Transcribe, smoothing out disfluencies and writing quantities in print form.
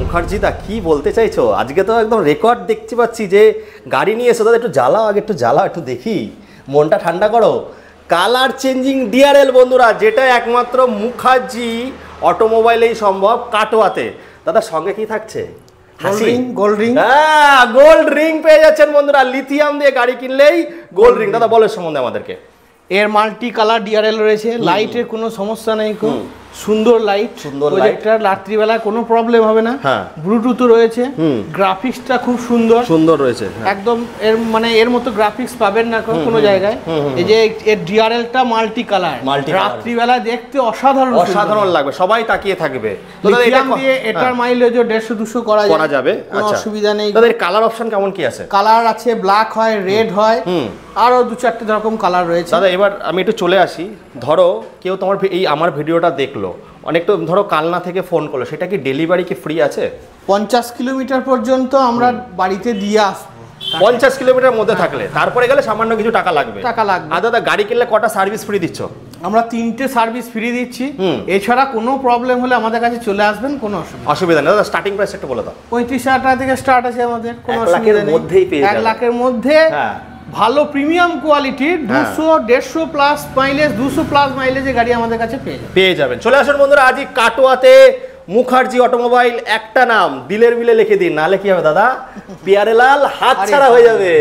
মুখার্জি দা কি বলতে চাইছো? আজকে তো একদম রেকর্ড দেখতে পাচ্ছি যে গাড়ি নিয়ে এসো। দাদা একটু জ্বালাও, আগে একটু জ্বালাও, একটু দেখি, মনটা ঠান্ডা করো। কালার চেঞ্জিং ডিআরএল বন্ধুরা, যেটা একমাত্র মুখার্জি অটোমোবাইলেই সম্ভব, কাটোয়াতে। দাদা সঙ্গে কি থাকছে? Gold ring. হ্যাঁ, গোল্ড রিং পেয়ে যাচ্ছেন বন্ধুরা। লিথিয়াম দিয়ে গাড়ি কিনলেই গোল্ড রিং। দাদা বলো সম্বন্ধে আমাদেরকে। এর মাল্টি কালার ডিআরএল রয়েছে, লাইটের কোনো সমস্যা নেই, খুব সুন্দর লাইট, প্রজেক্টর, রাত্রিবেলা কোনো প্রবলেম হবে না। ব্লুটুথ রয়েছে, গ্রাফিক্সটা খুব সুন্দর রয়েছে, একদম এর মানে এর মতো গ্রাফিক্স পাবেন না কোনো জায়গায়। এই যে এর ডিআরএলটা মাল্টি কালার, রাত্রিবেলা দেখতে অসাধারণ লাগবে, সবাই তাকিয়ে থাকবে। লিথিয়াম দিয়ে এটার মাইলেজও 150-200 করা যাবে, কোনো অসুবিধা নেই। তাদের কালার অপশন কেমন কি আছে? কালার আছে ব্ল্যাক হয়, রেড হয়, আরো 2-4টে রকম কালার রয়েছে। দাদা এবার আমি একটু চলে আসি, ধরো কেউ তোমার এই আমার ভিডিওটা দেখলো, অনেকটা ধরো কালনা থেকে ফোন করলো, সেটা কি ডেলিভারি কি ফ্রি আছে? 50 কিলোমিটার পর্যন্ত আমরা বাড়িতে দিয়ে আসবো। 50 কিলোমিটার মধ্যে থাকলে, তারপরে গেলে সামান্য কিছু টাকা লাগবে। আর দাদা গাড়ি কিনলে কটা সার্ভিস ফ্রি দিচ্ছ? আমরা 3টে সার্ভিস ফ্রি দিচ্ছি। এছাড়া কোনো প্রবলেম হলে আমাদের কাছে চলে আসবেন, কোনো অসুবিধা নেই। দাদা স্টার্টিং প্রাইস একটু বলে দাও। 35,000 টাকা থেকে স্টার্ট আছে আমাদের, কোনো অসুবিধা নেই। 1 লাখের মধ্যে ভালো প্রিমিয়াম কোয়ালিটির 200-150 প্লাস মাইলেজ, 200 প্লাস মাইলেজের গাড়ি আমাদের কাছে পেয়ে যাবেন। চলে আসুন বন্ধুরা, আজই কাটোয়াতে মুখার্জি অটোমোবাইল। একটা নাম দিলের বিলে লিখে দিন, নাহলে কি হবে দাদা, পিয়ারে লাল হাত ছাড়া হয়ে যাবে।